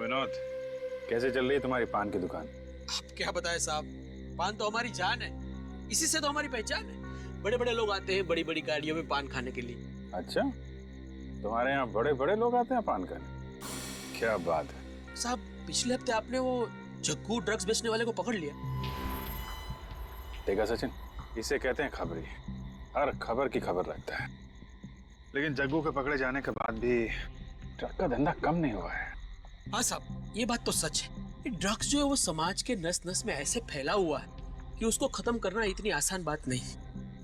विनोद, कैसे चल रही है तुम्हारी पान की दुकान? क्या बताए साहब, पान तो हमारी जान है, इसी से तो हमारी पहचान है। बड़े बड़े लोग आते हैं बड़ी बड़ी गाड़ियों में पान खाने के लिए। अच्छा, तुम्हारे यहाँ बड़े बड़े लोग आते हैं पान खाने? क्या बात है साहब, पिछले हफ्ते आपने वो जग्गू ड्रग्स बेचने वाले को पकड़ लिया। देखा सचिन, इसे कहते हैं खबरी। हर खबर की खबर रखता है। लेकिन जग्गू के पकड़े जाने के बाद भी ट्रक का धंधा कम नहीं हुआ है। हाँ साहब, ये बात तो सच है। ये ड्रग्स जो है वो समाज के नस नस में ऐसे फैला हुआ है कि उसको खत्म करना इतनी आसान बात नहीं।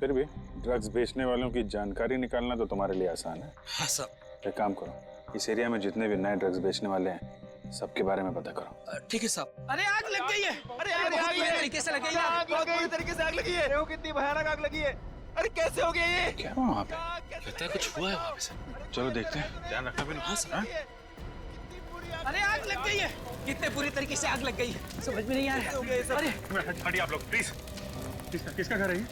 फिर भी ड्रग्स बेचने वालों की जानकारी निकालना तो तुम्हारे लिए आसान है। हाँ साहब। एक काम करो, इस एरिया में जितने भी नए ड्रग्स बेचने वाले हैं सबके बारे में पता करो। ठीक है साहब। अरे आग लग गई है। अरे आग बहुत बुरी तरीके से लग गई है। आग बहुत बुरी तरीके से आग लगी है। देखो कितनी भयानक आग लगी है। अरे कैसे हो गया ये? क्या हुआ वहाँ पे? लगता है कुछ हुआ है वहाँ पे सर। चलो देखते हैं। ध्यान रखना भी। हाँ सर। अरे आग लग गई है। कितने बुरी तरीके से आग लग गई है, समझ में नहीं आ रहा है। अरे हटिए आप लोग प्लीज। किसका घर है ये?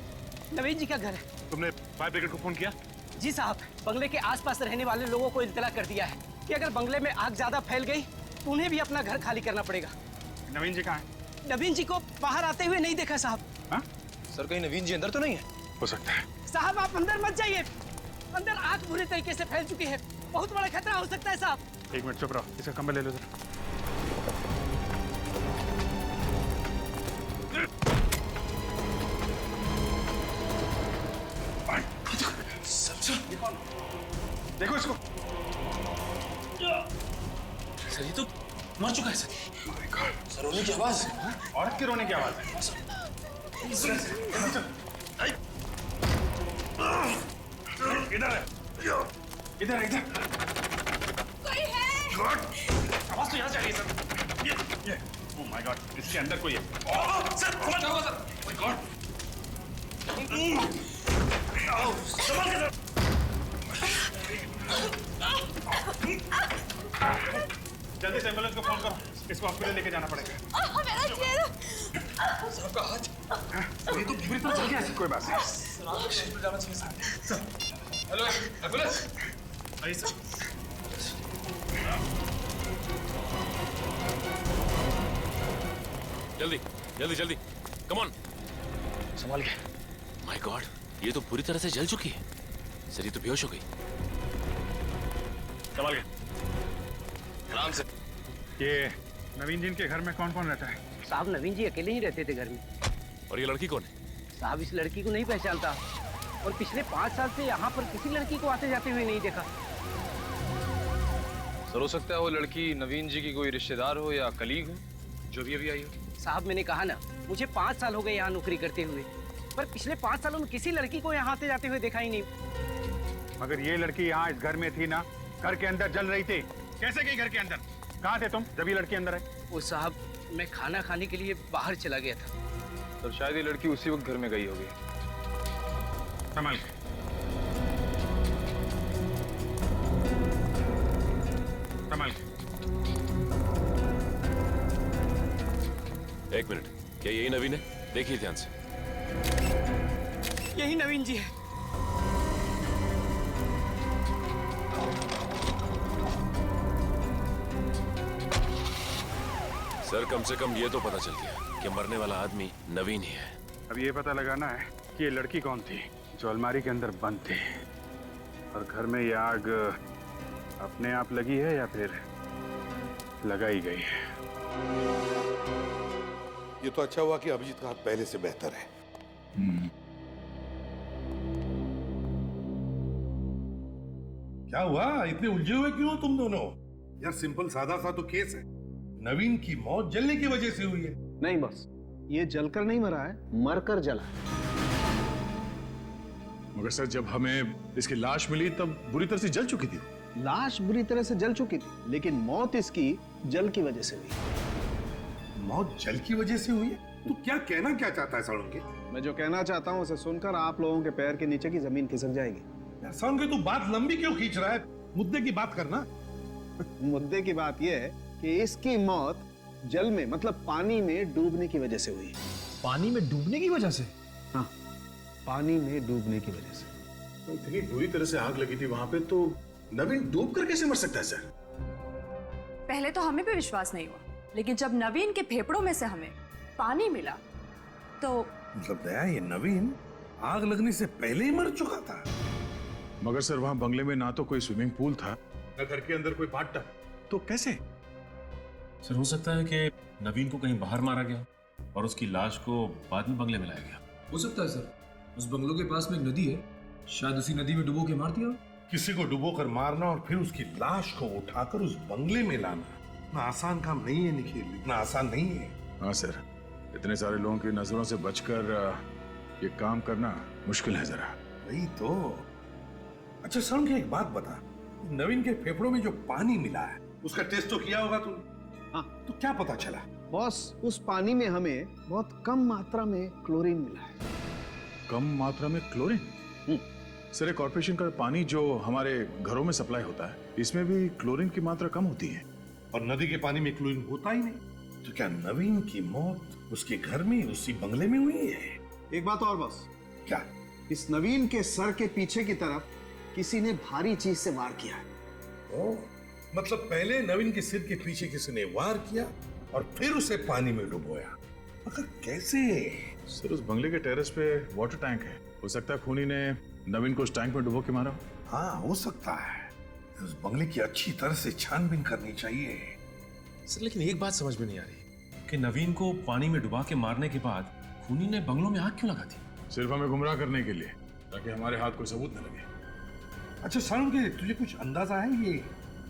नवीन जी का घर है। तुमने फायर ब्रिगेड को फोन किया? जी साहब, बंगले के आसपास रहने वाले लोगों को इत्तला कर दिया है कि अगर बंगले में आग ज्यादा फैल गई तो उन्हें भी अपना घर खाली करना पड़ेगा। नवीन जी कहाँ है? नवीन जी को बाहर आते हुए नहीं देखा साहब। हाँ? सर कहीं नवीन जी अंदर तो नहीं है? हो सकता है। साहब आप अंदर मत जाइए, अंदर आग बुरी तरीके से फैल चुकी है, बहुत बड़ा खतरा हो सकता है साहब। एक मिनट चुप रहो, इसका कंबल ले लो जरा। देखो इसको। सर ये तो मर चुका है सर। सर रोने की आवाज है। औरत के रोने की आवाज है। इधर है। इधर इधर। कोई है? आवाज तो यहाँ से आ रही है सर। ये ओह माय गॉड, इसके अंदर कोई है। सर क्या हुआ सर? My God. संभाल के सर। जल्दी से एम्बुलेंस को फोन करो, इसको हॉस्पिटल लेके जाना पड़ेगा। मेरा चेहरा। साहब का हाथ। ये तो बुरी तरह जल गया। कोई बात नहीं। जाना चाहिए सर। Hello ambulance. आइए सर। जल्दी जल्दी जल्दी, कम ऑन। संभाल के। माय गॉड, ये तो पूरी तरह से जल चुकी है। सर ये तो बेहोश हो गई। संभाल के। आराम से। ये नवीन जी के घर में कौन कौन रहता है? साहब नवीन जी अकेले ही रहते थे घर में। और ये लड़की कौन है? साहब इस लड़की को नहीं पहचानता और पिछले 5 साल से यहाँ पर किसी लड़की को आते जाते हुए नहीं देखा। सर हो सकता है वो लड़की नवीन जी की कोई रिश्तेदार हो या कलीग हो, जो भी अभी आई हो। साहब मैंने कहा ना, मुझे 5 साल हो गए यहाँ नौकरी करते हुए, पर पिछले 5 सालों में किसी लड़की को यहाँ आते जाते हुए देखा ही नहीं। मगर ये लड़की यहाँ इस घर में थी ना, घर के अंदर जल रही थी। कैसे गई घर के अंदर? कहाँ थे तुम जब ये लड़की अंदर आई? वो साहब मैं खाना खाने के लिए बाहर चला गया था। सर शायद ये लड़की उसी वक्त घर में गई होगी। संभाल के। संभाल के। एक मिनट, क्या यही नवीन है? देखिए ध्यान से। यही नवीन जी है। सर कम से कम ये तो पता चल गया कि मरने वाला आदमी नवीन ही है। अब ये पता लगाना है कि ये लड़की कौन थी जो अलमारी के अंदर बंद थी, और घर में ये आग अपने आप लगी है या फिर लगाई गई है। ये तो अच्छा हुआ कि अभिजीत का हाथ पहले से बेहतर है। क्या हुआ, इतने उलझे हुए क्यों तुम दोनों? यार सिंपल सादा सा तो केस है। नवीन की मौत जलने की वजह से हुई है। नहीं बस, ये जलकर नहीं मरा है, मरकर जला है। मगर सर जब हमें इसकी लाश मिली तब बुरी तरह से जल चुकी थी। लाश बुरी तरह से जल चुकी थी, लेकिन मौत इसकी जल की वजह से हुई। मौत जल की वजह से हुई है? तू क्या कहना क्या चाहता है साळुंके? मैं जो कहना चाहता हूँ उसे सुनकर आप लोगों के पैर के नीचे की जमीन खिसक जाएगी। यार साळुंके तू बात लंबी क्यों खींच रहा है? मुद्दे की बात करना। मुद्दे की बात यह है कि इसकी मौत जल में मतलब पानी में डूबने की वजह से हुई। पानी में डूबने की वजह से? हाँ, पानी में डूबने की वजह से। तो इतनी बुरी तरह से आग लगी थी वहां पे, तो नवीन डूब कर कैसे मर सकता है सर? पहले तो हमें भी विश्वास नहीं हुआ, लेकिन जब नवीन के फेफड़ों में से हमें पानी मिला तो मतलब दया, ये नवीन आग लगने से पहले ही मर चुका था। मगर सर वहां बंगले में ना तो कोई स्विमिंग पूल था, न घर के अंदर कोई बाथटब, तो कैसे? सर हो सकता है कि नवीन को कहीं बाहर मारा गया और उसकी लाश को बाद में बंगले में लाया गया। हो सकता है सर, उस बंगलों के पास में एक नदी है, शायद उसी नदी में डुबो के मार दिया। किसी को डुबोकर मारना और फिर उसकी लाश को उठाकर उस बंगले में लाना इतना आसान काम नहीं है निखिल, इतना आसान नहीं है। हाँ सर, इतने सारे लोगों की नजरों से बचकर ये काम करना मुश्किल है जरा। वही तो। अच्छा सर, मुझे एक बात बता, नवीन के फेफड़ों में जो पानी मिला है उसका टेस्ट तो किया होगा तुमने? हाँ। तो क्या पता चला? बॉस, उस पानी में हमें बहुत कम मात्रा में क्लोरीन मिला है। कम मात्रा में क्लोरीन? सर ये कॉर्पोरेशन का पानी जो हमारे घरों में सप्लाई होता है, इसमें भी क्लोरीन की मात्रा कम होती है। और नदी के पानी में क्लोरीन होता ही नहीं। तो क्या नवीन की मौत उसके घर में, उसी बंगले में हुई है? एक बात और बॉस, क्या? इस नवीन के सर के पीछे की तरफ किसी ने भारी चीज से वार किया है। ओ, मतलब पहले नवीन के सिर के पीछे किसी ने वार किया और फिर उसे पानी में डुबोया। मगर कैसे? सर उस बंगले के टेरेस पे वाटर टैंक है, हो सकता है खूनी ने नवीन को उस टैंक में डुबो के मारा। हाँ, हो सकता है। उस बंगले की अच्छी तरह से छानबीन करनी चाहिए। सर लेकिन एक बात समझ में नहीं आ रही कि नवीन को पानी में डुबा के मारने के बाद खूनी ने बंगलों में आग क्यों लगा दी? सिर्फ हमें गुमराह करने के लिए, ताकि हमारे हाथ कोई सबूत न लगे। अच्छा सारुण के, तुझे कुछ अंदाजा है ये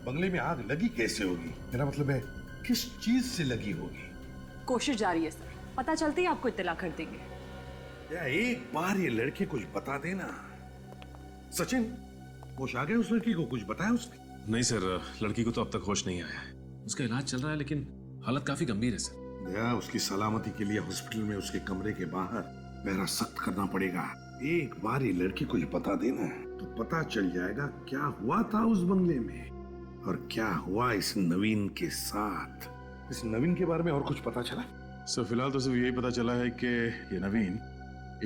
बंगले में आग लगी कैसे होगी? मेरा मतलब है किस चीज से लगी होगी? कोशिश जारी है सर, पता चलते ही आपको इत्तला कर देंगे। या एक बार ये लड़के कुछ बता देना। सचिन, होश आ गया उस लड़की को? कुछ बताया उसने? नहीं सर, लड़की को तो अब तक होश नहीं आया है। उसका इलाज चल रहा है लेकिन हालत काफी गंभीर है सर। दया, उसकी सलामती के लिए हॉस्पिटल में उसके कमरे के बाहर पहरा सख्त करना पड़ेगा। एक बार ये लड़की कुछ बता देना तो पता चल जाएगा क्या हुआ था उस बंगले में और क्या हुआ इस नवीन के साथ। इस नवीन के बारे में और कुछ पता चला? सर फिलहाल तो सिर्फ यही पता चला है कि ये नवीन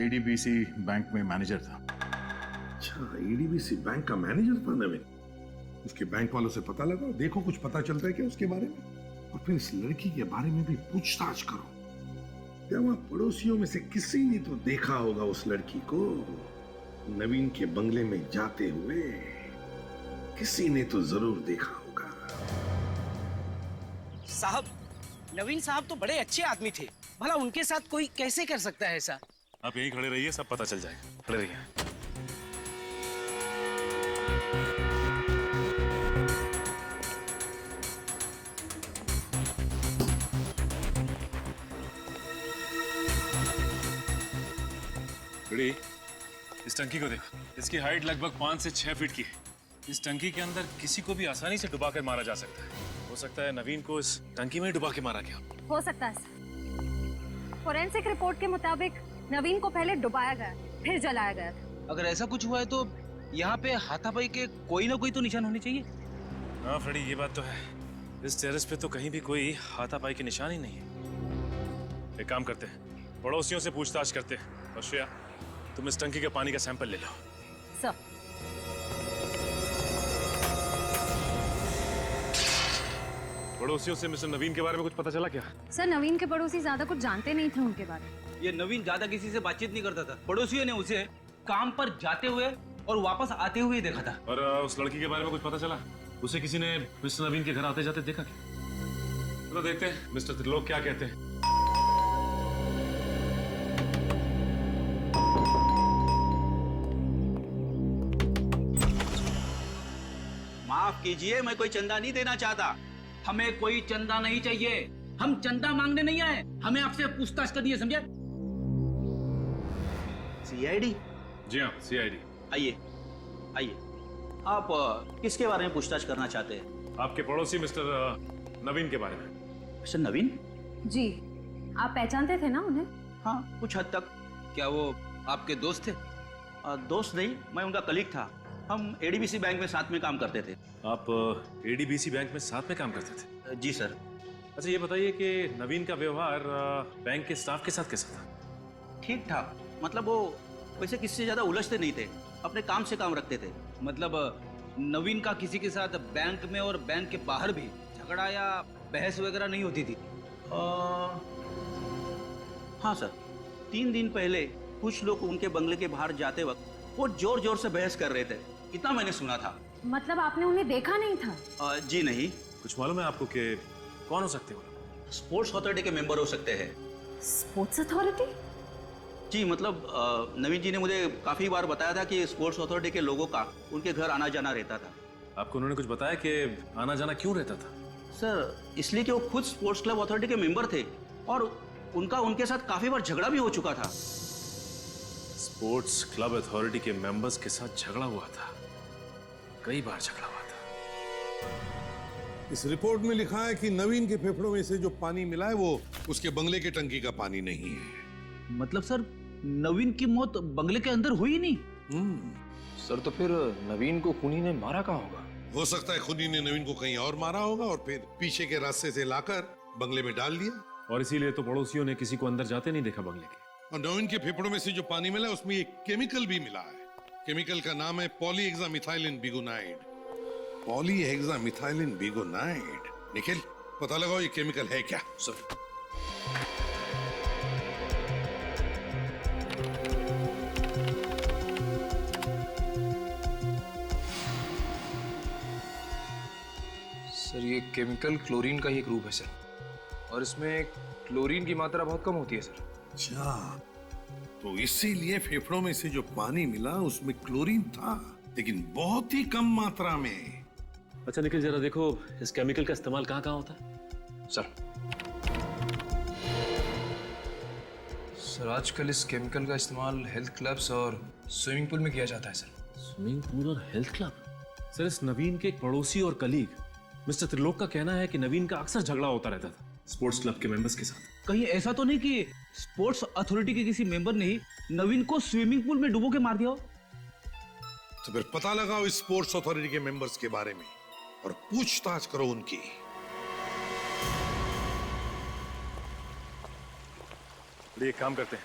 एडीबीसी बैंक में मैनेजर था। अच्छा, एडीबीसी बैंक का मैनेजर था नवीन। उसके बैंक वालों से पता लगाओ, देखो कुछ पता चलता है क्या उसके बारे में। और फिर इस लड़की के बारे में भी पूछताछ करो। क्या वहां पड़ोसियों में से किसी ने तो देखा होगा उस लड़की को नवीन के बंगले में जाते हुए? किसी ने तो जरूर देखा होगा। साहब, नवीन साहब तो बड़े अच्छे आदमी थे, भला उनके साथ कोई कैसे कर सकता है ऐसा? आप यहीं खड़े रहिए, सब पता चल जाएगा। खड़े रहिए। इस टंकी को देखो, इसकी हाइट लगभग 5 से 6 फीट की है। इस टंकी के अंदर किसी को भी आसानी से डुबा कर मारा जा सकता है। हो सकता है नवीन को इस टंकी में ही डुबा के मारा गया हो सकता है सर। फोरेंसिक रिपोर्ट के मुताबिक नवीन को पहले डुबाया गया, फिर जलाया गया था। अगर ऐसा कुछ हुआ है तो यहाँ पे हाथापाई के कोई ना कोई तो निशान होने चाहिए। हाँ फ्रेडी, ये बात तो है। इस टेरेस पे तो कहीं भी कोई हाथापाई के निशान ही नहीं है। एक काम करते हैं, पड़ोसियों से पूछताछ करते हैं। और श्रेया, तुम इस टंकी के पानी का सैंपल ले लो। सर, पड़ोसियों से मिस्टर नवीन के बारे में कुछ पता चला क्या? सर नवीन के पड़ोसी ज्यादा कुछ जानते नहीं थे उनके बारे में। ये नवीन ज्यादा किसी से बातचीत नहीं करता था। पड़ोसियों ने उसे काम पर जाते हुए और वापस आते हुए देखा था। और उस लड़की के बारे में कुछ पता चला? उसे किसी ने मिस्टर नवीन के घर आते जाते देखा क्या? चलो देखते हैं मिस्टर त्रिलोक क्या कहते हैं। माफ कीजिए, मैं कोई चंदा नहीं देना चाहता। हमें कोई चंदा नहीं चाहिए। हम चंदा मांगने नहीं आए, हमें आपसे पूछताछ करनी है, समझे? सीआईडी? जी हाँ, सीआईडी। आइए आइए। आप किसके बारे में पूछताछ करना चाहते हैं? आपके पड़ोसी मिस्टर नवीन के बारे में। मिस्टर नवीन? जी, आप पहचानते थे ना उन्हें? हाँ, कुछ हद तक। क्या वो आपके दोस्त थे? दोस्त नहीं, मैं उनका कलीग था। हम एडीबीसी बैंक में साथ में काम करते थे। आप एडीबीसी बैंक में साथ में काम करते थे? जी सर। अच्छा ये बताइए कि नवीन का व्यवहार बैंक के स्टाफ के साथ कैसा था? ठीक ठाक, मतलब वो वैसे किसी से ज्यादा उलझते नहीं थे, अपने काम से काम रखते थे। मतलब नवीन का किसी के साथ बैंक में और बैंक के बाहर भी झगड़ा या बहस वगैरह नहीं होती थी? हाँ सर, 3 दिन पहले कुछ लोग उनके बंगले के बाहर जाते वक्त वो जोर जोर से बहस कर रहे थे, इतना मैंने सुना था। मतलब आपने उन्हें देखा नहीं था? जी नहीं। कुछ मालूम है आपको कि कौन हो सकते हो? स्पोर्ट्स अथॉरिटी के मेंबर हो सकते हैं। Sports authority? जी मतलब नवीन जी ने मुझे काफी बार बताया था कि स्पोर्ट्स अथॉरिटी के लोगों का उनके घर आना जाना रहता था। आपको उन्होंने कुछ बताया कि आना जाना क्यों रहता था? सर इसलिए कि वो खुद स्पोर्ट्स क्लब अथॉरिटी के मेंबर थे और उनका उनके साथ काफी बार झगड़ा भी हो चुका था। स्पोर्ट्स क्लब अथॉरिटी के मेंबर्स के साथ झगड़ा हुआ था, कई बार झगड़ा हुआ था। इस रिपोर्ट में लिखा है कि नवीन के फेफड़ों में से जो पानी मिला है वो उसके बंगले के टंकी का पानी नहीं है। मतलब सर नवीन की मौत बंगले के अंदर हुई नहीं? सर तो फिर नवीन को खूनी ने मारा कहाँ होगा? हो सकता है खुनी ने नवीन को कहीं और मारा होगा और फिर पीछे के रास्ते से लाकर बंगले में डाल दिया। और इसीलिए तो पड़ोसियों ने किसी को अंदर जाते नहीं देखा बंगले के। और नवीन के फेफड़ों में से जो पानी मिला उसमें एक केमिकल भी मिला है। केमिकल का नाम है पॉलीहेक्सामिथाइलिन बिगोनाइड। पॉलीहेक्सामिथाइलिन बिगोनाइड। निखिल पता लगाओ ये केमिकल है क्या? सर सर ये केमिकल क्लोरीन का ही एक रूप है सर, और इसमें क्लोरीन की मात्रा बहुत कम होती है सर। अच्छा, तो इसीलिए फेफड़ों में से जो पानी मिला उसमें क्लोरीन था, लेकिन बहुत ही कम मात्रा में। अच्छा निखिल जरा देखो इस केमिकल का इस्तेमाल कहाँ कहाँ होता है? सर आजकल इस केमिकल का इस्तेमाल हेल्थ क्लब्स और स्विमिंग पूल में किया जाता है सर। स्विमिंग पूल और हेल्थ क्लब? सर इस नवीन के एक पड़ोसी और कलीग मिस्टर त्रिलोक का कहना है कि नवीन का अक्सर झगड़ा होता रहता था स्पोर्ट्स क्लब के मेंबर्स के साथ। कहीं ऐसा तो नहीं कि स्पोर्ट्स अथॉरिटी के किसी मेंबर ने ही नवीन को स्विमिंग पूल में डुबो के मार दिया हो? तो फिर पता लगाओ इस स्पोर्ट्स अथॉरिटी के मेंबर्स के बारे में और पूछताछ करो उनकी। एक काम करते हैं,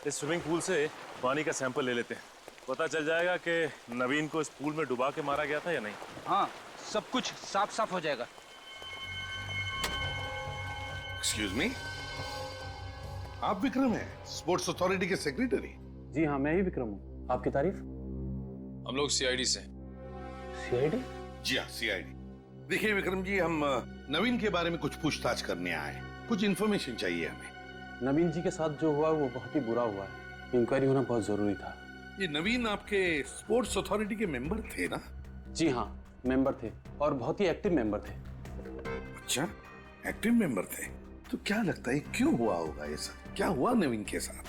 इस स्विमिंग पूल से पानी का सैंपल ले लेते हैं, पता चल जाएगा कि नवीन को इस पूल में डुबा के मारा गया था या नहीं। हाँ, सब कुछ साफ साफ हो जाएगा। एक्सक्यूज मी, आप विक्रम हैं, स्पोर्ट्स अथॉरिटी के सेक्रेटरी? जी हाँ, मैं ही विक्रम हूँ। आपकी तारीफ? हम लोग सीआईडी से। सीआईडी? जी हाँ, सीआईडी। देखिए विक्रम जी, हम नवीन के बारे में कुछ पूछताछ करने आए हैं, कुछ इन्फॉर्मेशन चाहिए हमें। नवीन जी के साथ जो हुआ वो बहुत ही बुरा हुआ है, इंक्वायरी होना बहुत जरूरी था। ये नवीन आपके स्पोर्ट्स अथॉरिटी के मेंबर थे ना? जी हाँ, मेंबर थे और बहुत ही एक्टिव मेंबर थे। अच्छा, एक्टिव मेंबर थे। तो क्या लगता है क्यों हुआ होगा ये सब? क्या हुआ नवीन के साथ?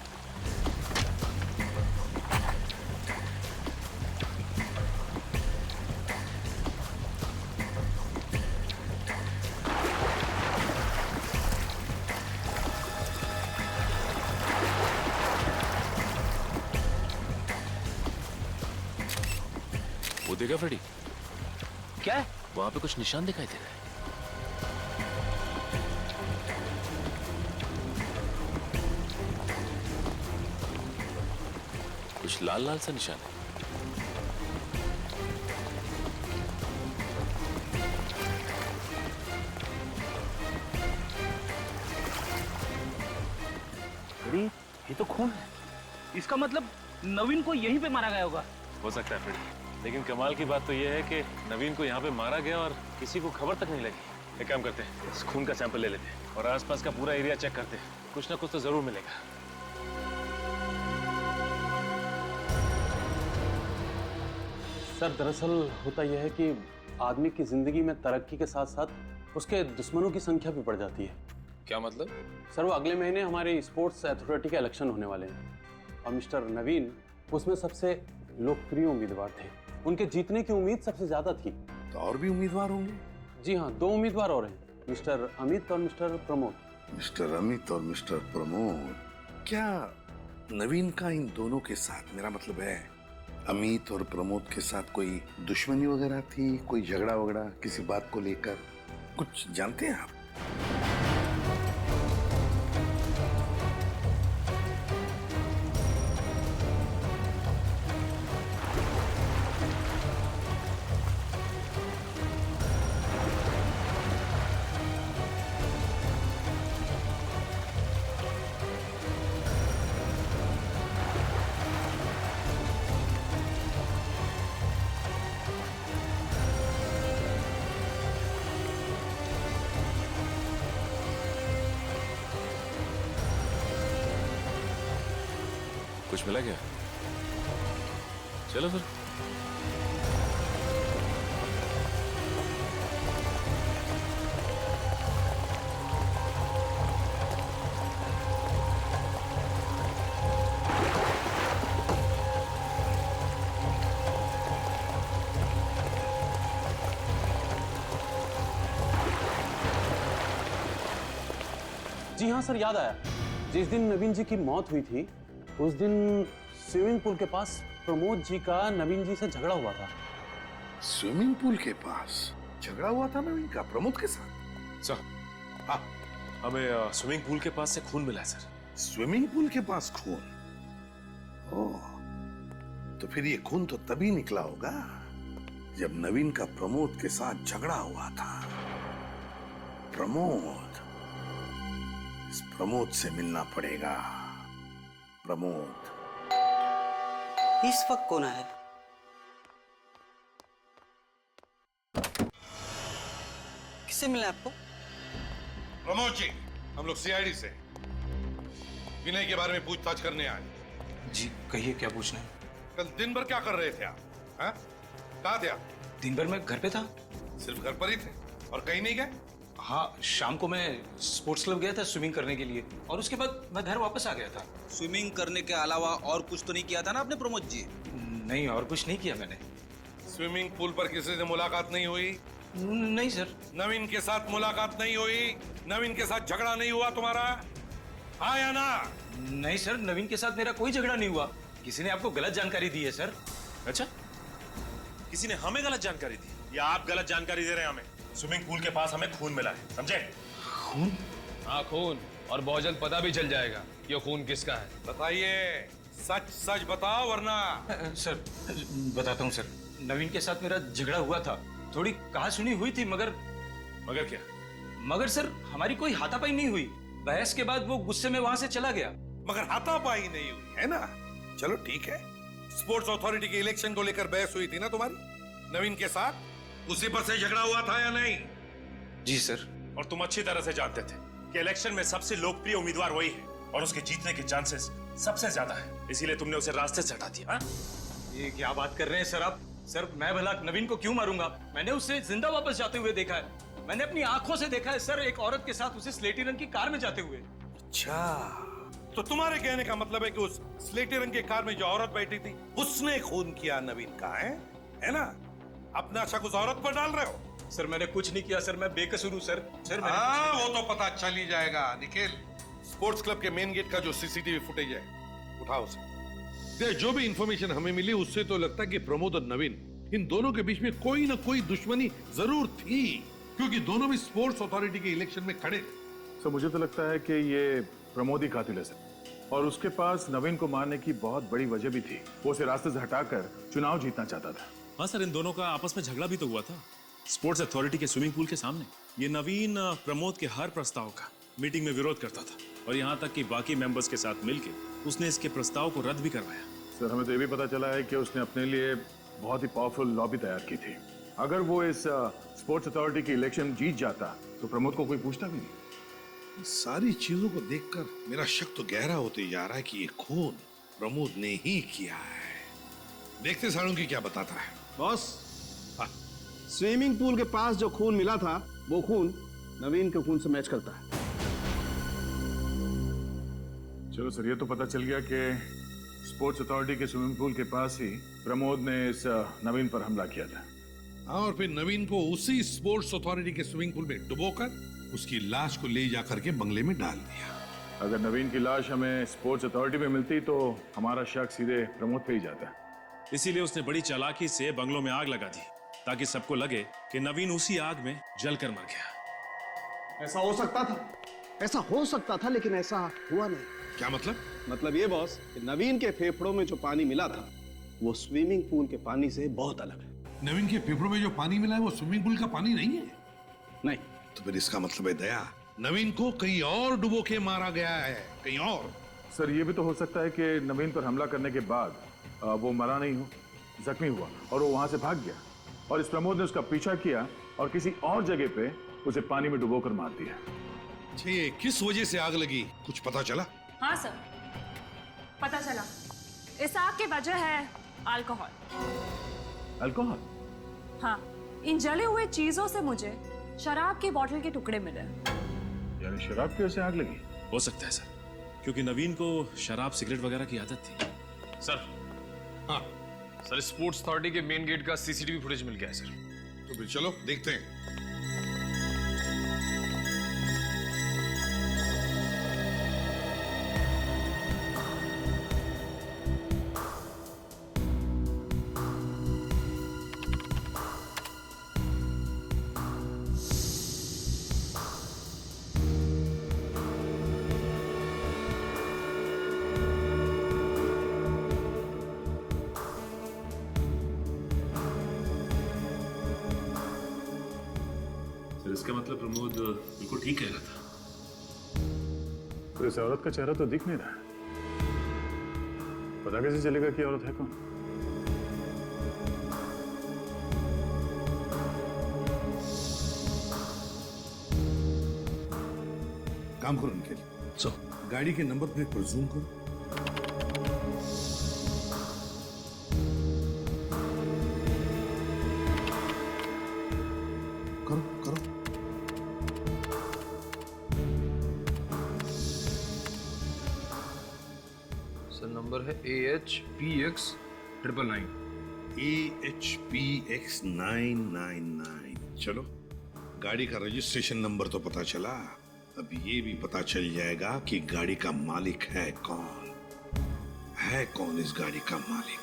वो देखा फ्रेडी? क्या है? वहां पे कुछ निशान दिखाई दे रहे हैं। कुछ लाल लाल सा निशान है। अरे ये तो खून है। इसका मतलब नवीन को यहीं पे मारा गया होगा। हो सकता है फ्रेडी, लेकिन कमाल की बात तो यह है कि नवीन को यहाँ पे मारा गया और किसी को खबर तक नहीं लगी। एक काम करते हैं, इस खून का सैंपल ले लेते हैं और आसपास का पूरा एरिया चेक करते हैं, कुछ ना कुछ तो जरूर मिलेगा। सर दरअसल होता यह है कि आदमी की जिंदगी में तरक्की के साथ साथ उसके दुश्मनों की संख्या भी बढ़ जाती है। क्या मतलब? सर वो अगले महीने हमारे स्पोर्ट्स अथॉरिटी के इलेक्शन होने वाले हैं और मिस्टर नवीन उसमें सबसे लोकप्रिय उम्मीदवार थे। उनके जीतने की उम्मीद सबसे ज्यादा थी। तो और भी उम्मीदवार होंगे? जी हाँ, 2 उम्मीदवार और हैं, मिस्टर अमित और मिस्टर प्रमोद। मिस्टर अमित और मिस्टर प्रमोद। क्या नवीन का इन दोनों के साथ, मेरा मतलब है अमित और प्रमोद के साथ कोई दुश्मनी वगैरह थी, कोई झगड़ा वगड़ा किसी बात को लेकर, कुछ जानते हैं आप? कुछ मिला क्या? चलो फिर। जी हाँ सर, याद आया। जिस दिन नवीन जी की मौत हुई थी उस दिन स्विमिंग पूल के पास प्रमोद जी का नवीन जी से झगड़ा हुआ था। स्विमिंग पूल के पास झगड़ा हुआ था नवीन का प्रमोद के साथ? सर, हाँ, हमें स्विमिंग पूल के पास से खून मिला है सर। स्विमिंग पूल के पास खून? ओह, तो फिर ये खून तो तभी निकला होगा जब नवीन का प्रमोद के साथ झगड़ा हुआ था। प्रमोद, इस प्रमोद से मिलना पड़ेगा। प्रमोद। इस वक्त कौन है? किससे मिला आपको? प्रमोद जी, हम लोग सीआईडी से विनय के बारे में पूछताछ करने आए। जी कहिए, क्या पूछना है? कल दिन भर क्या कर रहे थे आप? हाँ? कहाँ थे आप? दिन भर मैं घर पे था। सिर्फ घर पर ही थे और कहीं नहीं गए? हाँ, शाम को मैं स्पोर्ट्स क्लब गया था स्विमिंग करने के लिए और उसके बाद मैं घर वापस आ गया था। स्विमिंग करने के अलावा और कुछ तो नहीं किया था ना आपने प्रमोद जी? नहीं, और कुछ नहीं किया मैंने। स्विमिंग पूल पर किसी से मुलाकात नहीं हुई? नहीं सर। नवीन के साथ मुलाकात नहीं हुई? नवीन के साथ झगड़ा नहीं हुआ तुम्हारा? हाँ या ना? नहीं सर, नवीन के साथ मेरा कोई झगड़ा नहीं हुआ। किसी ने आपको गलत जानकारी दी है सर। अच्छा, किसी ने हमें गलत जानकारी दी या आप गलत जानकारी दे रहे हैं हमें? स्विमिंग पूल के पास हमें खून मिला है, समझे? खून? हाँ खून, और बहुत जल्द पता भी चल जाएगा ये खून किसका है। बताइए, सच सच बताओ वरना। सर बताता हूँ सर, नवीन के साथ मेरा झगड़ा हुआ था। थोड़ी कहासुनी हुई थी मगर क्या? मगर सर हमारी कोई हाथापाई नहीं हुई। बहस के बाद वो गुस्से में वहां से चला गया। मगर हाथापाई नहीं हुई है ना? चलो ठीक है। स्पोर्ट्स अथॉरिटी के इलेक्शन को लेकर बहस हुई थी ना तुम्हारी नवीन के साथ? उसी पर से झगड़ा हुआ था या नहीं? जी सर। और तुम अच्छी तरह से जानते थे कि इलेक्शन में सबसे लोकप्रिय उम्मीदवार वही है और उसके जीतने के चांसेस सबसे ज्यादा है, इसीलिए तुमने उसे रास्ते से हटा दिया। ये क्या बात कर रहे हैं सर आप? सर मैं भला नवीन को क्यों मारूंगा? मैंने उसे जिंदा वापस जाते हुए देखा है। मैंने अपनी आंखों से देखा है सर, एक औरत के साथ उसे स्लेटी रंग की कार में जाते हुए। अच्छा, तो तुम्हारे कहने का मतलब है कि उस स्लेटी रंग की कार में जो औरत बैठी थी उसने खून किया नवीन का, है ना? अपना शक उस औरत पर डाल रहे हो? सर मैंने कुछ नहीं किया सर, मैं बेकसूर हूँ सर। सर हाँ, वो तो पता चल ही जाएगा। निखिल, स्पोर्ट्स क्लब के मेन गेट का जो सीसीटीवी फुटेज है उठाओ उसे। जो भी इंफॉर्मेशन हमें मिली उससे तो लगता है कि प्रमोद और नवीन, इन दोनों के बीच में कोई ना कोई दुश्मनी जरूर थी, क्योंकि दोनों भी स्पोर्ट्स अथॉरिटी के इलेक्शन में खड़े थे। सर मुझे तो लगता है कि ये प्रमोद ही कातिल है सर, और उसके पास नवीन को मारने की बहुत बड़ी वजह भी थी। वो उसे रास्ते से हटाकर चुनाव जीतना चाहता था। हाँ सर, इन दोनों का आपस में झगड़ा भी तो हुआ था स्पोर्ट्स अथॉरिटी के स्विमिंग पूल के सामने। ये नवीन प्रमोद के हर प्रस्ताव का मीटिंग में विरोध करता था और यहाँ तक कि बाकी मेंबर्स के साथ मिलकर उसने इसके प्रस्ताव को रद्द भी करवाया। सर हमें तो ये भी पता चला है कि उसने अपने लिए बहुत ही पावरफुल लॉबी तैयार की थी। अगर वो इस स्पोर्ट्स अथॉरिटी की इलेक्शन जीत जाता तो प्रमोद को कोई पूछता भी नहीं। सारी चीजों को देखकर मेरा शक तो गहरा होते जा रहा है कि ये खून प्रमोद ने ही किया है। देखते सालुंकी क्या बताता है। बॉस, स्विमिंग पूल के पास जो खून मिला था वो खून नवीन के खून से मैच करता है। चलो सर, ये तो पता चल गया कि स्पोर्ट्स अथॉरिटी के स्विमिंग पूल के पास ही प्रमोद ने इस नवीन पर हमला किया था। हाँ, और फिर नवीन को उसी स्पोर्ट्स अथॉरिटी के स्विमिंग पूल में डुबोकर उसकी लाश को ले जाकर के बंगले में डाल दिया। अगर नवीन की लाश हमें स्पोर्ट्स अथॉरिटी में मिलती तो हमारा शक सीधे प्रमोद पे ही जाता। इसीलिए उसने बड़ी चालाकी से बंगलों में आग लगा दी ताकि सबको लगे कि नवीन उसी आग में जलकर मर गया। ऐसा हो सकता था, ऐसा हो सकता था, लेकिन ऐसा हुआ नहीं। क्या मतलब? मतलब ये बॉस कि नवीन के फेफड़ों में जो पानी मिला था वो स्विमिंग पूल के पानी से बहुत अलग है। नवीन के फेफड़ों में जो पानी मिला है वो स्विमिंग पूल का पानी नहीं है? नहीं। तो फिर इसका मतलब है दया, नवीन को कहीं और डुबो के मारा गया है, कहीं और। सर ये भी तो हो सकता है कि नवीन पर हमला करने के बाद वो मरा नहीं हो, जख्मी हुआ और वो वहां से भाग गया और इस प्रमोद ने उसका पीछा किया और किसी और जगह पे उसे पानी में डुबोकर मार दिया। किस वजह से आग लगी, कुछ पता चला? हाँ सर, पता चला। इस आग की वजह है अल्कोहल। अल्कोहल? हाँ, इन जले हुए चीजों से मुझे शराब की बोतल के टुकड़े मिले। यानी शराब की वजह से आग लगी? हो सकता है सर, क्योंकि नवीन को शराब सिगरेट वगैरह की आदत थी। सर, हाँ सर, स्पोर्ट्स अथॉरिटी के मेन गेट का सीसीटीवी फुटेज मिल गया है सर। तो फिर चलो देखते हैं। सर इसका मतलब प्रमोद बिल्कुल ठीक कह रहा था। तो इस औरत का चेहरा तो दिख नहीं रहा है, पता कैसे चलेगा कि औरत है कौन? काम करो निखिल, गाड़ी के नंबर प्लेट पर जूम करो। करो करो। सर नंबर है AHPX999। AHPX999। चलो, गाड़ी का रजिस्ट्रेशन नंबर तो पता चला, अब ये भी पता चल जाएगा कि गाड़ी का मालिक है कौन। है कौन इस गाड़ी का मालिक?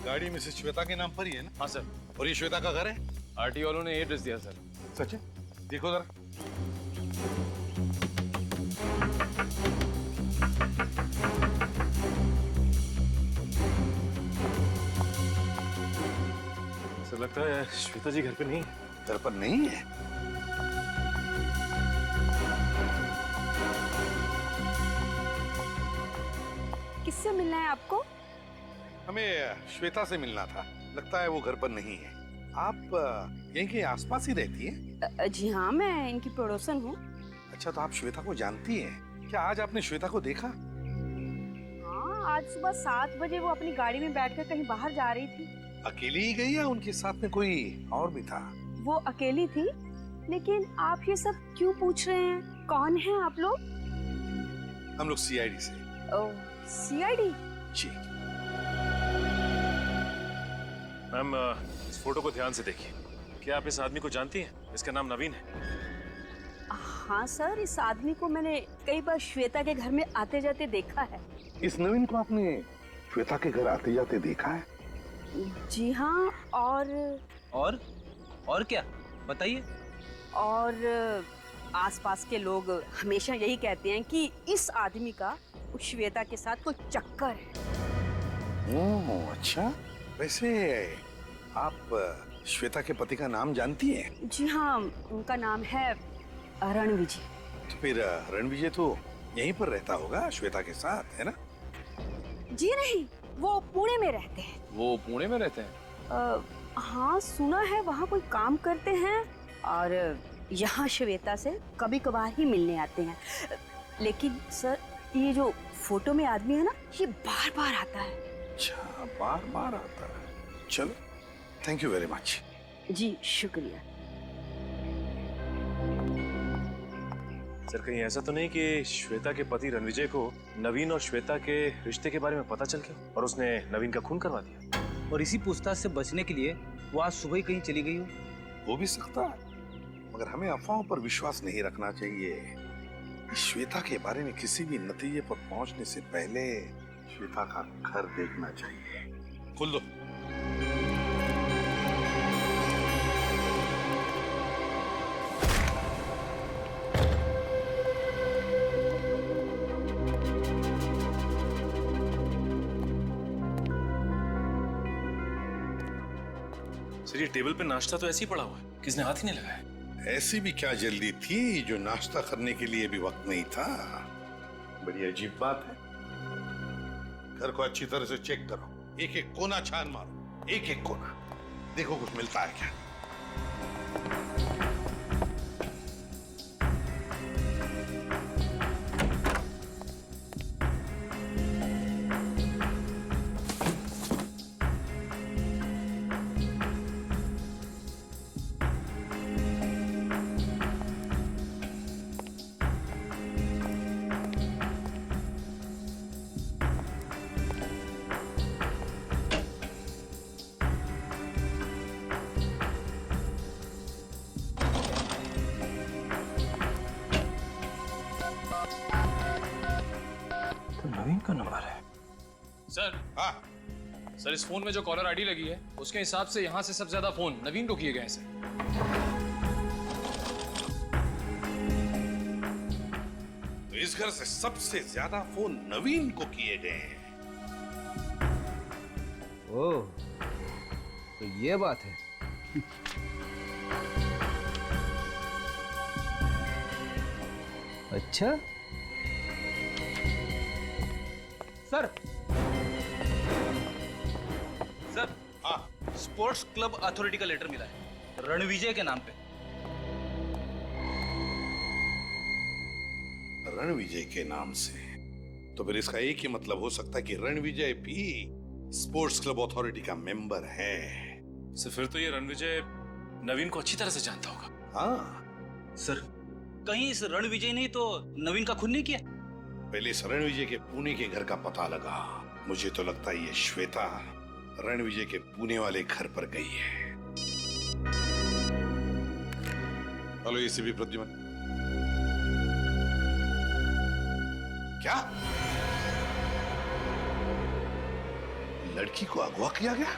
गाड़ी मिसेस श्वेता के नाम पर ही है ना? हाँ सर। और ये श्वेता का घर है? आरटीओ वालों ने एड्रेस दिया सर। सच है? देखो जरा। सर लगता है श्वेता जी घर पे नहीं है। घर पर नहीं है? किससे मिलना है आपको? हमें श्वेता से मिलना था, लगता है वो घर पर नहीं है। आप यहीं के आसपास ही रहती हैं? जी हाँ, मैं इनकी पड़ोसन हूँ। अच्छा, तो आप श्वेता को जानती हैं? क्या आज आपने श्वेता को देखा? हाँ, आज सुबह 7 बजे वो अपनी गाड़ी में बैठकर कहीं बाहर जा रही थी। अकेली ही गई या उनके साथ में कोई और भी था? वो अकेली थी, लेकिन आप ये सब क्यों पूछ रहे हैं? कौन है आप लोग? हम लोग सीआईडी से। ओह, सीआईडी? जी। मैम इस फोटो को ध्यान से देखिए। क्या आप इस आदमी को जानती हैं? इसका नाम नवीन है। हाँ सर, इस आदमी को मैंने कई बार श्वेता के घर में आते जाते देखा है। इस नवीन को आपने श्वेता के घर आते जाते देखा है? जी हाँ, और क्या बताइए? और आसपास के लोग हमेशा यही कहते हैं कि इस आदमी का उस श्वेता के साथ कोई चक्कर है। ओह अच्छा, वैसे आप श्वेता के पति का नाम जानती हैं? जी हाँ, उनका नाम है रणविजय। तो फिर रणविजय तो यहीं पर रहता होगा श्वेता के साथ, है ना? जी नहीं, वो पुणे में रहते हैं। वो पुणे में रहते हैं? हाँ, सुना है वहाँ कोई काम करते हैं और यहाँ श्वेता से कभी कभार ही मिलने आते हैं। लेकिन सर, ये जो फोटो में आदमी है ना, ये बार बार आता है। अच्छा, बार बार आता है। चलो, थैंक यू वेरी मच। जी शुक्रिया। सर कहीं ऐसा तो नहीं कि श्वेता के पति रणविजय को नवीन और श्वेता के रिश्ते के बारे में पता चल गया और उसने नवीन का खून करवा दिया? और इसी पूछताछ से बचने के लिए वो आज सुबह ही कहीं चली गई हो। हो भी सकता है, मगर हमें अफवाहों पर विश्वास नहीं रखना चाहिए। श्वेता के बारे में किसी भी नतीजे पर पहुंचने से पहले श्वेता का घर देखना चाहिए। खोल दो। सर ये टेबल पे नाश्ता तो ऐसे ही पड़ा हुआ है, किसने हाथ ही नहीं लगाया। ऐसी भी क्या जल्दी थी जो नाश्ता करने के लिए भी वक्त नहीं था? बड़ी अजीब बात है। घर को अच्छी तरह से चेक करो, एक एक कोना छान मारो, एक एक कोना, देखो कुछ मिलता है क्या। नवीन का नंबर है सर। हाँ सर, इस फोन में जो कॉलर आईडी लगी है उसके हिसाब से यहाँ से सबसे ज्यादा फोन नवीन को किए गए हैं सर। तो इस घर से सबसे ज्यादा फोन नवीन को किए गए हैं। ओह, तो ये बात है। अच्छा सर हाँ, स्पोर्ट्स क्लब अथॉरिटी का लेटर मिला है रणविजय के नाम पे। रणविजय के नाम से? तो फिर इसका एक ही मतलब हो सकता है कि रणविजय भी स्पोर्ट्स क्लब अथॉरिटी का मेंबर है। सर फिर तो ये रणविजय नवीन को अच्छी तरह से जानता होगा। हाँ सर, कहीं इस रणविजय ने तो नवीन का खून नहीं किया? पहले इस रणविजय के पुणे के घर का पता लगा। मुझे तो लगता है ये श्वेता रणविजय के पुणे वाले घर पर गई है। Hello ACP Pradyuman. क्या लड़की को अगवा किया गया?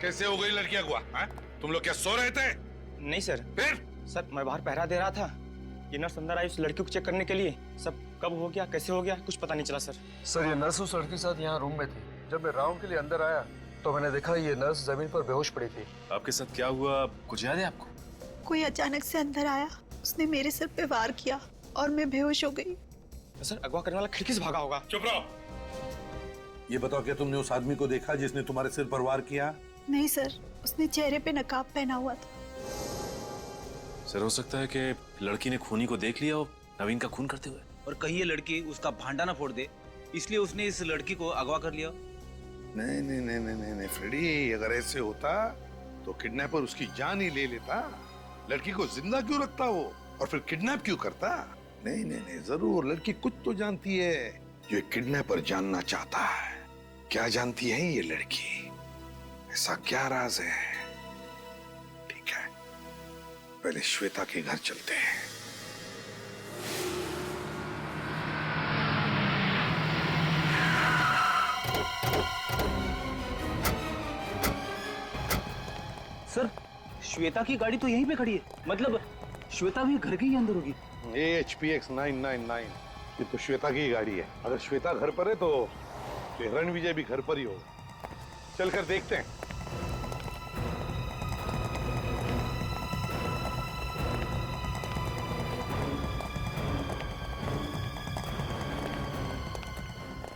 कैसे हो गई लड़की अगवा? तुम लोग क्या सो रहे थे? नहीं सर। फिर? सर मैं बाहर पहरा दे रहा था, ये नर्स अंदर आई उस लड़की को चेक करने के लिए। सब कब हो गया, कैसे हो गया, कुछ पता नहीं चला सर। सर ये नर्स उस लड़की के साथ यहाँ रूम में थी। जब मैं राउंड के लिए अंदर आया तो मैंने देखा ये नर्स जमीन पर बेहोश पड़ी थी। आपके साथ क्या हुआ, कुछ याद है आपको? कोई अचानक से अंदर आया, उसने मेरे सर पे वार किया और मैं बेहोश हो गई। तो सर अगवा करने वाला खिड़की से भागा होगा। चुप रहो। ये बताओ, क्या तुमने उस आदमी को देखा जिसने तुम्हारे सिर पर वार किया? नहीं सर, उसने चेहरे पे नकाब पहना हुआ था। सर हो सकता है कि लड़की ने खूनी को देख लिया और नवीन का खून करते हुए। और कहीं ये लड़की उसका भांडा ना फोड़ दे, इसलिए उसने इस लड़की को अगवा कर लिया। नहीं नहीं नहीं नहीं नहीं फ्रेडी, अगर ऐसे होता तो किडनैपर उसकी जान ही ले लेता। लड़की को जिंदा क्यों रखता वो, और फिर किडनैप क्यों करता? नहीं नहीं नहीं, जरूर लड़की कुछ तो जानती है जो एक किडनैपर जानना चाहता है। क्या जानती है ये लड़की? ऐसा क्या राज है? ठीक है, पहले श्वेता के घर चलते हैं। सर श्वेता की गाड़ी तो यहीं पे खड़ी है, मतलब श्वेता भी घर के ही अंदर होगी। HPX 999, ये तो श्वेता की गाड़ी है। अगर श्वेता घर पर है तो रणविजय भी घर पर ही होगा। चलकर देखते हैं।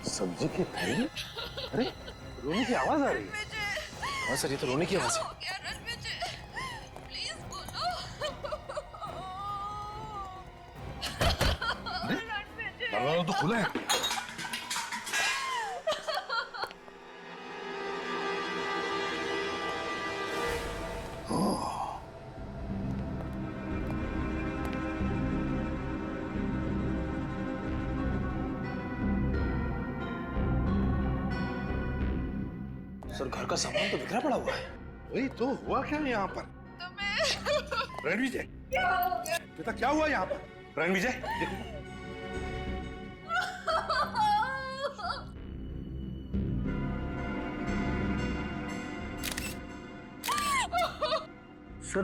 सब्जी के थैले? अरे रोने की आवाज आ रही है। हाँ सर, ये तो रोने की आवाज है। दरवाजा तो खुला है। सर घर का सामान तो बिखरा पड़ा हुआ है। वही तो, हुआ क्या यहाँ पर? रणविजय, बेटा क्या हुआ यहाँ पर? रणविजय देखो। सर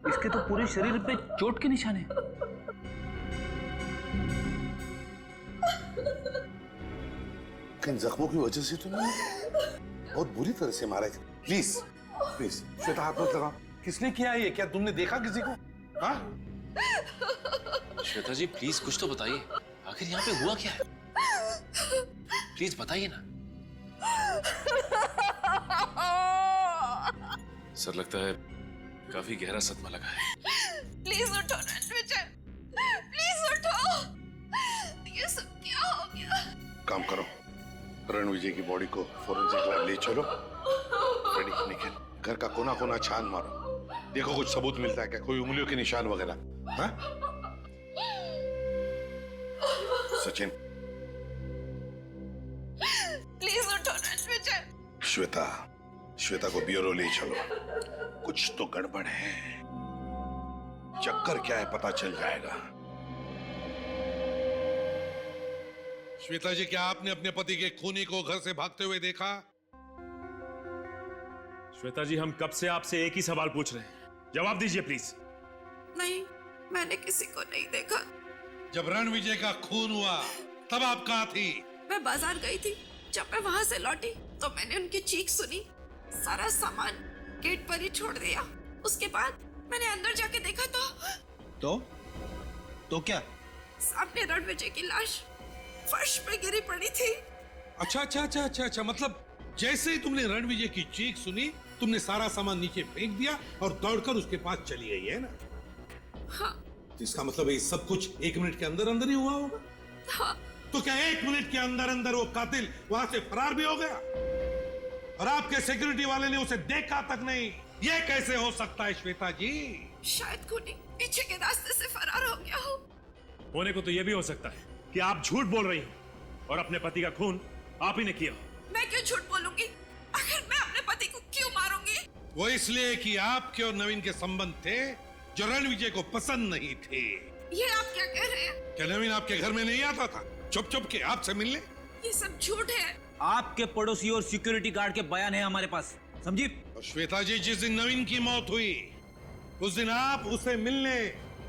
इसके तो पूरे शरीर पे चोट के निशान हैं। इन जख्मों की वजह से तो नहीं, बहुत बुरी तरह से मारा है। प्लीज प्लीज श्वेता, हाथ मत लगाओ। किसने किया ये? क्या तुमने देखा किसी को? हाँ? श्वेता जी प्लीज कुछ तो बताइए, आखिर यहाँ पे हुआ क्या है? प्लीज बताइए ना। सर लगता है काफी गहरा सदमा लगा है। प्लीज उठो रणविजय, प्लीज उठो। ये सब क्या हो गया? काम करो, रणविजय की बॉडी को फोरेंसिक लैब ले चलो। रेडी, निखिल, घर का कोना कोना छान मारो, देखो कुछ सबूत मिलता है क्या, कोई उंगलियों के निशान वगैरह। हाँ? सचिन, प्लीज उठो रणविजय। श्वेता, श्वेता को ब्यूरो ले चलो, कुछ तो गड़बड़ है, चक्कर क्या है पता चल जाएगा। श्वेता जी, क्या आपने अपने पति के खूनी को घर से भागते हुए देखा? श्वेता जी, हम कब से आपसे एक ही सवाल पूछ रहे हैं, जवाब दीजिए प्लीज। नहीं, मैंने किसी को नहीं देखा। जब रणविजय का खून हुआ तब आप कहाँ थी? मैं बाजार गई थी। जब मैं वहाँ से लौटी तो मैंने उनकी चीख सुनी, सारा सामान गेट पर ही छोड़ दिया। उसके बाद मैंने अंदर जाके देखा तो क्या? सामने रणविजय की लाश फर्श पे गिरी पड़ी थी। अच्छा, मतलब जैसे ही तुमने रणविजय की चीख सुनी, तुमने सारा सामान नीचे फेंक दिया और दौड़कर उसके पास चली गई, है ना? हाँ। इसका मतलब ये सब कुछ 1 मिनट के अंदर अंदर ही हुआ होगा। हाँ। तो क्या 1 मिनट के अंदर अंदर वो कातिल वहां से फरार भी हो गया और आपके सिक्योरिटी वाले ने उसे देखा तक नहीं? ये कैसे हो सकता है श्वेता जी? शायद खूनी पीछे के रास्ते से फरार हो गया हो। होने को तो यह भी हो सकता है कि आप झूठ बोल रही हैं और अपने पति का खून आप ही ने किया हो। मैं क्यों झूठ बोलूंगी? आखिर मैं अपने पति को क्यों मारूंगी? वो इसलिए कि आपके और नवीन के संबंध थे जो रणविजय को पसंद नहीं थे। ये आप क्या कह रहे हैं? क्या नवीन आपके घर में नहीं आता था चुप चुप के आपसे मिलने? ये सब झूठ है। आपके पड़ोसी और सिक्योरिटी गार्ड के बयान है हमारे पास, समझी? और श्वेता जी, जिस दिन नवीन की मौत हुई उस दिन आप उसे मिलने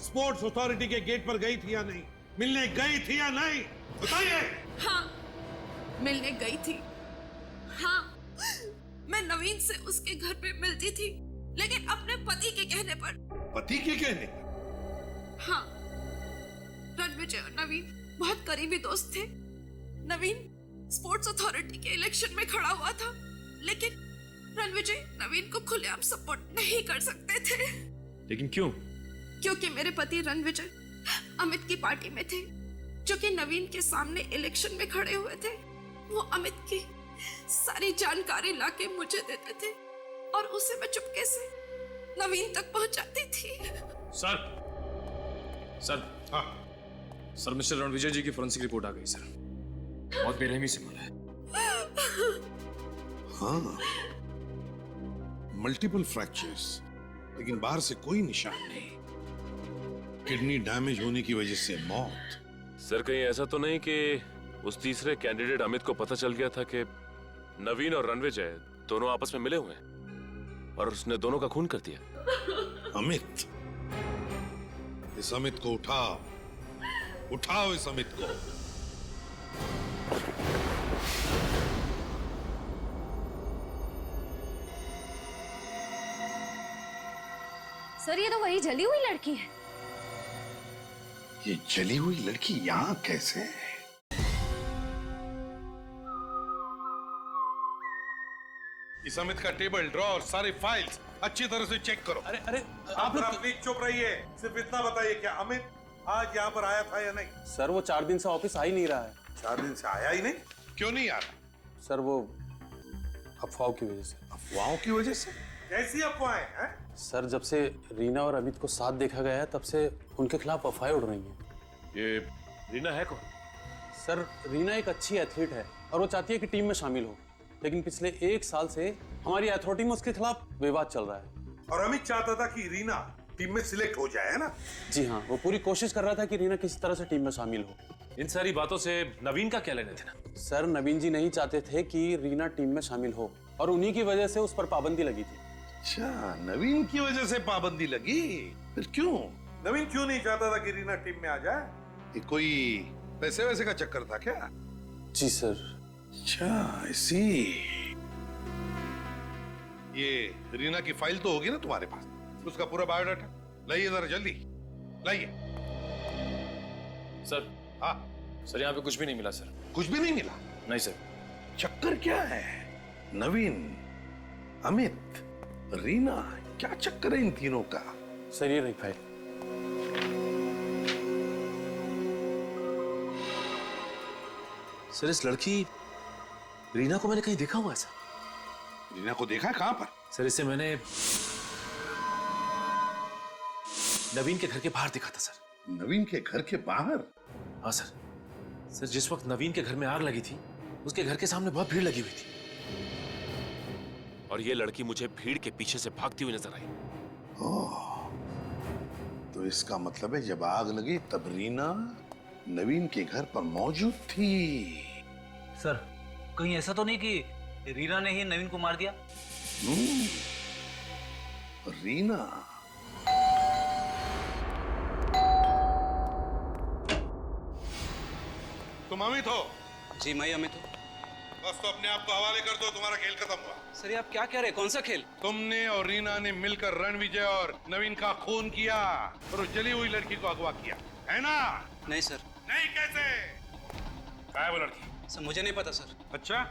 स्पोर्ट्स अथॉरिटी के गेट पर गई थी या नहीं? मिलने गई थी या नहीं, बताइए। हाँ, मिलने गई थी। हाँ, मैं नवीन से उसके घर पे मिलती थी, लेकिन अपने पति के कहने पर। पति के कहने? हाँ, रणविजय और नवीन बहुत करीबी दोस्त थे। नवीन स्पोर्ट्स अथॉरिटी के इलेक्शन में खड़ा हुआ था, लेकिन रणविजय नवीन को खुलेआम सपोर्ट नहीं कर सकते थे। लेकिन क्यों? क्योंकि मेरे पति रणविजय अमित की पार्टी में थे, जो कि नवीन के सामने इलेक्शन में खड़े हुए थे। वो अमित की सारी जानकारी लाके मुझे देते थे और उसे मैं चुपके से नवीन तक पहुंचाती थी। सर, हाँ सर, मिस्टर रणविजय जी की फोरेंसिक रिपोर्ट आ गई सर। बहुत बेरहमी से मारा है। हाँ, मल्टीपल फ्रैक्चर्स, लेकिन बाहर से कोई निशान नहीं। किडनी डैमेज होने की वजह से मौत। सर, कहीं ऐसा तो नहीं कि उस तीसरे कैंडिडेट अमित को पता चल गया था कि नवीन और रणविजय दोनों आपस में मिले हुए हैं और उसने दोनों का खून कर दिया? अमित, इस अमित को उठाओ, उठाओ इस अमित को। सर, ये तो वही जली हुई लड़की है। ये जली हुई लड़की यहाँ कैसे है? इस अमित का टेबल, ड्रॉर, सारे फाइल्स अच्छी तरह से चेक करो। अरे आप प्लीज चुप रहिए। सिर्फ इतना बताइए, क्या अमित आज यहाँ पर आया था या नहीं? सर, वो 4 दिन से ऑफिस आ ही नहीं रहा है। 4 दिन से आया ही नहीं? क्यों नहीं आ रहा? सर, वो अफवाहों की वजह से। अफवाहों की वजह से? कैसी अफवाहें हैं? सर, जब से रीना और अमित को साथ देखा गया है तब से उनके खिलाफ अफवाहें उड़ रही हैं। ये रीना है कौन? सर, रीना एक अच्छी एथलीट है और वो चाहती है कि टीम में शामिल हो, लेकिन पिछले 1 साल से हमारी अथॉरिटी में उसके खिलाफ विवाद चल रहा है। और अमित चाहता था कि रीना टीम में सिलेक्ट हो जाए, है ना? जी हाँ, वो पूरी कोशिश कर रहा था कि रीना किसी तरह से टीम में शामिल हो। इन सारी बातों से नवीन का क्या लेने देना? सर, नवीन जी नहीं चाहते थे कि रीना टीम में शामिल हो और उन्हीं की वजह से उस पर पाबंदी लगी थी। अच्छा, नवीन की वजह से पाबंदी लगी? फिर क्यों? नवीन क्यों नहीं चाहता था कि रीना टीम में आ जाए? ये कोई पैसे वैसे का चक्कर था क्या? जी सर। अच्छा, ऐसी। ये रीना की फाइल तो होगी ना तुम्हारे पास, उसका पूरा बायोडाटा लाइए जरा जल्दी लाइए। सर। हाँ सर, यहाँ पे कुछ भी नहीं मिला सर। कुछ भी नहीं मिला? नहीं सर। चक्कर क्या है? नवीन, अमित, रीना, क्या चक्कर है इन तीनों का? सर ये रही फाइल। सर इस लड़की रीना को मैंने कहीं देखा हुआ है सर। रीना को देखा है? कहां पर? सर इसे मैंने नवीन के घर के बाहर देखा था सर। नवीन के घर के बाहर? हाँ सर। सर जिस वक्त नवीन के घर में आग लगी थी उसके घर के सामने बहुत भीड़ लगी हुई थी और ये लड़की मुझे भीड़ के पीछे से भागती हुई नजर आई। ओह, तो इसका मतलब है जब आग लगी तब रीना नवीन के घर पर मौजूद थी। सर कहीं ऐसा तो नहीं कि रीना ने ही नवीन को मार दिया? रीना? तुम अमित हो? जी मैं अमित हूँ। बस तो अपने आप को हवाले कर दो, तुम्हारा खेल खत्म हुआ। सर आप क्या कह रहे हैं? कौन सा खेल? तुमने और रीना ने मिलकर रणविजय और नवीन का खून किया और उस जली हुई लड़की को अगवा किया, है ना? नहीं सर। नहीं कैसे? कहाँ है वो लड़की? सर मुझे नहीं पता सर। अच्छा,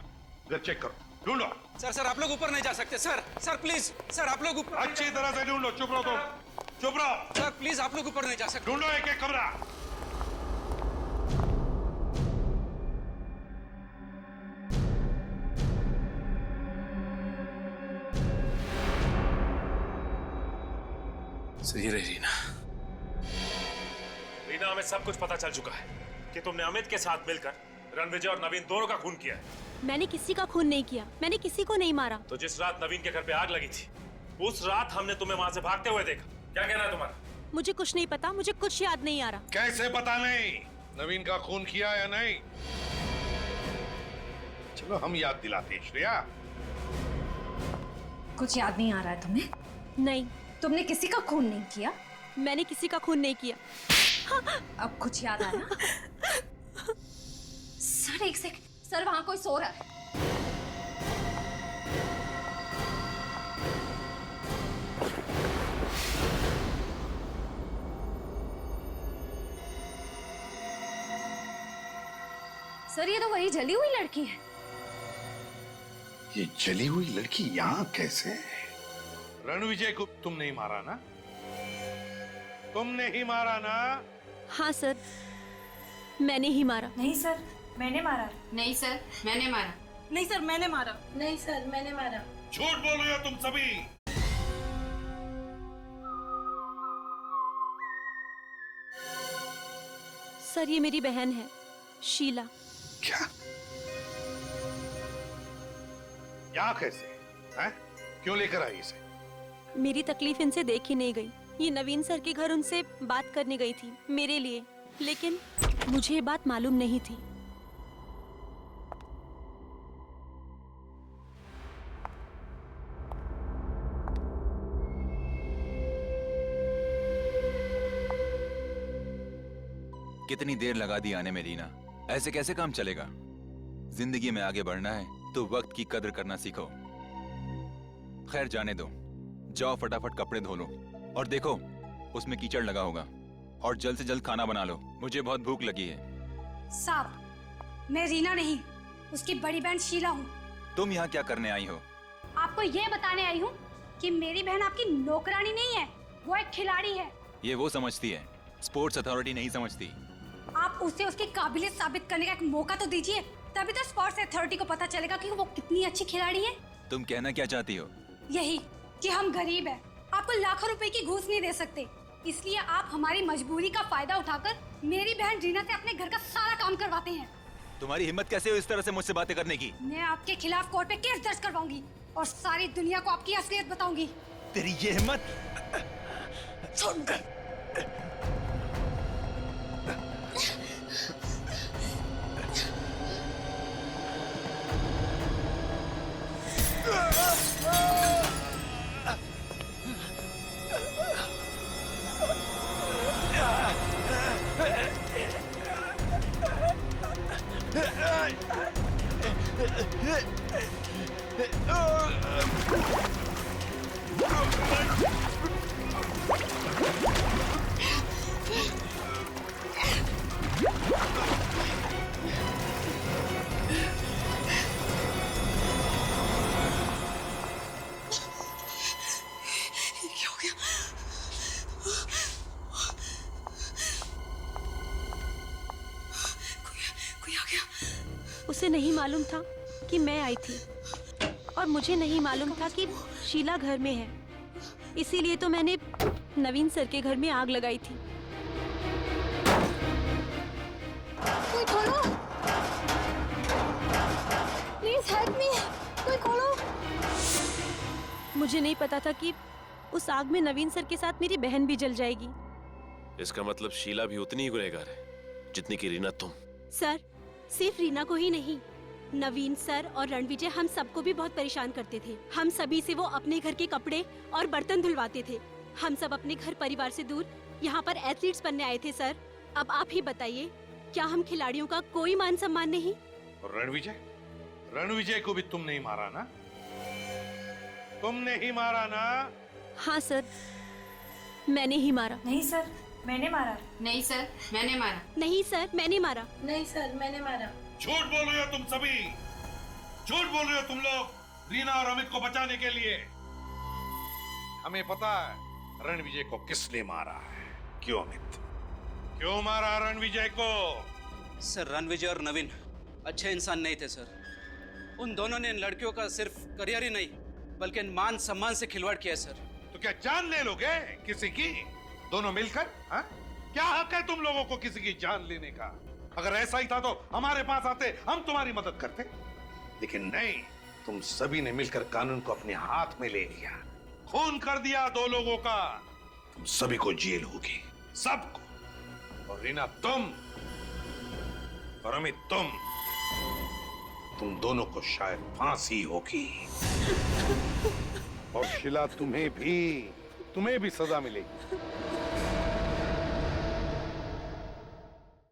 घर चेक करो, ढूंढो। सर आप लोग ऊपर नहीं जा सकते सर। सर प्लीज सर आप लोग ऊपर अच्छी तरह से ढूंढो। चुप रहो तुम, चुप रहो। सर प्लीज आप लोग ऊपर नहीं जा सकते। ढूंढो एक एक कमरा। सही रही रीना। रीना, हमें सब कुछ पता चल चुका है कि तुमने अमित के साथ मिलकर रणविजय और नवीन दोनों का खून किया है। मैंने किसी का खून नहीं किया, मैंने किसी को नहीं मारा। तो जिस रात नवीन के घर पे आग लगी थी उस रात हमने तुम्हें वहां से भागते हुए देखा। क्या कहना है तुम्हारा? मुझे कुछ नहीं पता, मुझे कुछ याद नहीं आ रहा। कैसे पता नहीं? नवीन का खून किया या नहीं? चलो हम याद दिलाते हैं। श्रेया, कुछ याद नहीं आ रहा है तुम्हें? नहीं। तुमने किसी का खून नहीं किया? मैंने किसी का खून नहीं किया। अब कुछ याद आया? सर एक सेकंड, सर वहां कोई सो रहा है। सर ये तो वही जली हुई लड़की है। ये जली हुई लड़की यहाँ कैसे? रणविजय को तुम नहीं मारा ना? तुमने ही मारा ना? हाँ सर, मैंने ही मारा। नहीं सर, मैंने मारा। नहीं सर मैंने मारा। नहीं सर मैंने मारा। नहीं सर मैंने मारा। झूठ बोल रहे हो तुम सभी। सर ये मेरी बहन है, शीला। क्या? यहाँ कैसे? हैं? क्यों लेकर आई इसे? मेरी तकलीफ इनसे देखी नहीं गई। ये नवीन सर के घर उनसे बात करने गई थी मेरे लिए, लेकिन मुझे ये बात मालूम नहीं थी। कितनी देर लगा दी आने में रीना? ऐसे कैसे काम चलेगा? जिंदगी में आगे बढ़ना है तो वक्त की कदर करना सीखो। खैर जाने दो, जाओ फटाफट कपड़े धो लो और देखो उसमें कीचड़ लगा होगा, और जल्द से जल्द खाना बना लो, मुझे बहुत भूख लगी है। साहब, मैं रीना नहीं, उसकी बड़ी बहन शीला हूँ। तुम यहाँ क्या करने आई हो? आपको ये बताने आई हूँ कि मेरी बहन आपकी नौकरानी नहीं है, वो एक खिलाड़ी है। ये वो समझती है, स्पोर्ट्स अथॉरिटी नहीं समझती। आप उसे उसकी काबिलियत साबित करने का एक मौका तो दीजिए, तभी तो स्पोर्ट्स अथॉरिटी को पता चलेगा कि वो कितनी अच्छी खिलाड़ी है। तुम कहना क्या चाहती हो? यही कि हम गरीब हैं, आपको लाखों रुपए की घूस नहीं दे सकते, इसलिए आप हमारी मजबूरी का फायदा उठाकर मेरी बहन रीना से अपने घर का सारा काम करवाते हैं। तुम्हारी हिम्मत कैसे हुई इस तरह से मुझसे बातें करने की? मैं आपके खिलाफ कोर्ट में केस दर्ज करवाऊंगी और सारी दुनिया को आपकी असलियत बताऊंगी। तेरी ये हिम्मत! उसे नहीं मालूम था कि मैं आई थी और मुझे नहीं मालूम था कि शीला घर में है। इसीलिए तो मैंने नवीन सर के घर में आग लगाई थी। कोई खोलो, प्लीज हेल्प मी, कोई खोलो। मुझे नहीं पता था कि उस आग में नवीन सर के साथ मेरी बहन भी जल जाएगी। इसका मतलब शीला भी उतनी ही गुनहगार है जितनी की रीना तुम। सर, सिर्फ रीना को ही नहीं, नवीन सर और रणविजय हम सबको भी बहुत परेशान करते थे। हम सभी से वो अपने घर के कपड़े और बर्तन धुलवाते थे। हम सब अपने घर परिवार से दूर यहाँ पर एथलीट्स बनने आए थे सर। अब आप ही बताइए, क्या हम खिलाड़ियों का कोई मान सम्मान नहीं? और रणविजय को भी तुम नहीं मारा ना? तुमने ही मारा ना? हाँ सर, मैंने ही मारा। नहीं सर, मैंने मारा। नहीं सर, मैंने मारा। नहीं सर, मैंने मारा। नहीं सर, मैंने मारा। झूठ बोल रहे हो तुम सभी, झूठ बोल रहे हो तुम लोग रीना और अमित को बचाने के लिए। हमें पता है रणविजय को किसने मारा है। क्यों अमित, क्यों मारा रणविजय को? सर, रणविजय और नवीन अच्छे इंसान नहीं थे सर। उन दोनों ने इन लड़कियों का सिर्फ करियर ही नहीं बल्कि मान सम्मान से खिलवाड़ किया सर। तो क्या जान ले लोगे किसी की, दोनों मिलकर? हा? क्या हक है तुम लोगों को किसी की जान लेने का? अगर ऐसा ही था तो हमारे पास आते, हम तुम्हारी मदद करते। लेकिन नहीं, तुम सभी ने मिलकर कानून को अपने हाथ में ले लिया, खून कर दिया दो लोगों का। तुम सभी को जेल होगी, सबको। और रीना तुम और अमित तुम दोनों को शायद फांसी होगी। और शीला तुम्हें भी सजा मिलेगी।